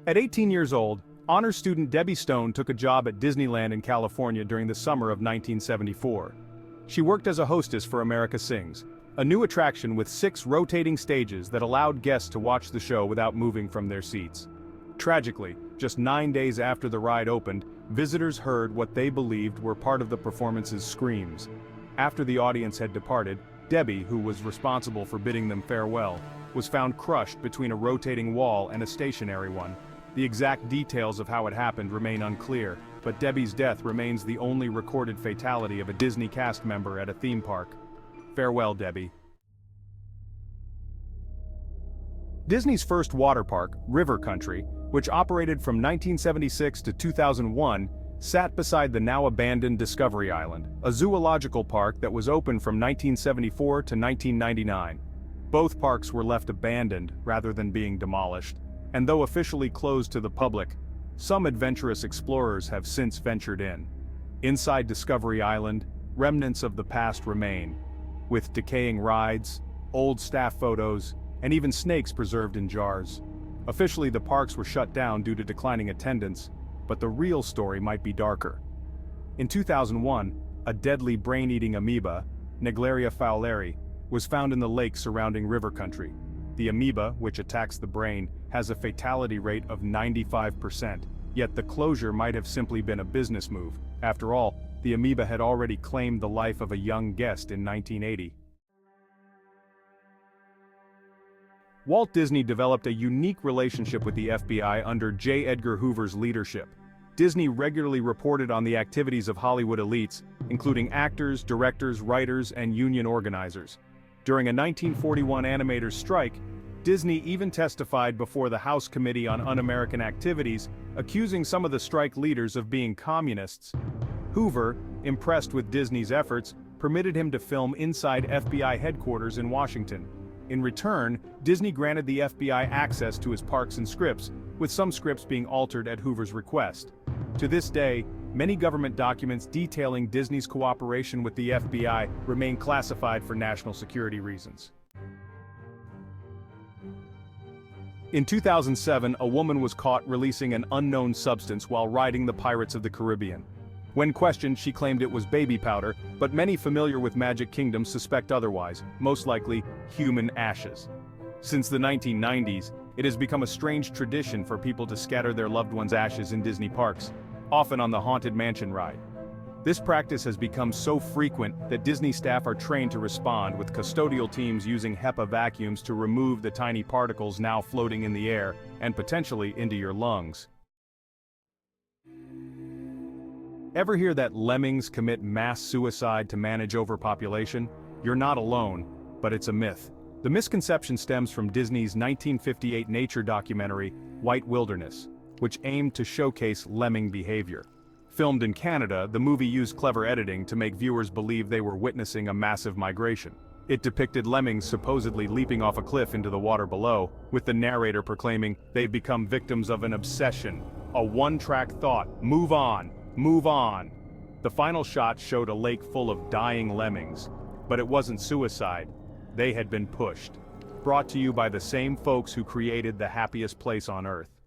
At 18 years old, honors student Debbie Stone took a job at Disneyland in California during the summer of 1974. She worked as a hostess for America Sings, a new attraction with 6 rotating stages that allowed guests to watch the show without moving from their seats. Tragically, just 9 days after the ride opened, visitors heard what they believed were part of the performance's screams. After the audience had departed, Debbie, who was responsible for bidding them farewell, was found crushed between a rotating wall and a stationary one. The exact details of how it happened remain unclear, but Debbie's death remains the only recorded fatality of a Disney cast member at a theme park. Farewell, Debbie. Disney's first water park, River Country, which operated from 1976 to 2001, sat beside the now-abandoned Discovery Island, a zoological park that was open from 1974 to 1999. Both parks were left abandoned rather than being demolished, and though officially closed to the public, some adventurous explorers have since ventured in. Inside Discovery Island, remnants of the past remain, with decaying rides, old staff photos, and even snakes preserved in jars. Officially, the parks were shut down due to declining attendance, but the real story might be darker. In 2001, a deadly brain-eating amoeba, Naegleria fowleri, was found in the lake surrounding River Country. The amoeba, which attacks the brain, has a fatality rate of 95%, yet the closure might have simply been a business move. After all, the amoeba had already claimed the life of a young guest in 1980. Walt Disney developed a unique relationship with the FBI under J. Edgar Hoover's leadership. Disney regularly reported on the activities of Hollywood elites, including actors, directors, writers, and union organizers. During a 1941 animators' strike, Disney even testified before the House Committee on Un-American Activities, accusing some of the strike leaders of being communists. Hoover, impressed with Disney's efforts, permitted him to film inside FBI headquarters in Washington. In return, Disney granted the FBI access to his parks and scripts, with some scripts being altered at Hoover's request. To this day, many government documents detailing Disney's cooperation with the FBI remain classified for national security reasons. In 2007, a woman was caught releasing an unknown substance while riding the Pirates of the Caribbean. When questioned, she claimed it was baby powder, but many familiar with Magic Kingdom suspect otherwise, most likely human ashes. Since the 1990s, it has become a strange tradition for people to scatter their loved ones' ashes in Disney parks, often on the Haunted Mansion ride. This practice has become so frequent that Disney staff are trained to respond, with custodial teams using HEPA vacuums to remove the tiny particles now floating in the air and potentially into your lungs. Ever hear that lemmings commit mass suicide to manage overpopulation? You're not alone, but it's a myth. The misconception stems from Disney's 1958 nature documentary, White Wilderness, which aimed to showcase lemming behavior. Filmed in Canada, the movie used clever editing to make viewers believe they were witnessing a massive migration. It depicted lemmings supposedly leaping off a cliff into the water below, with the narrator proclaiming they've become victims of an obsession, a one-track thought, move on, move on. The final shot showed a lake full of dying lemmings, but it wasn't suicide, they had been pushed. Brought to you by the same folks who created The Happiest Place on Earth.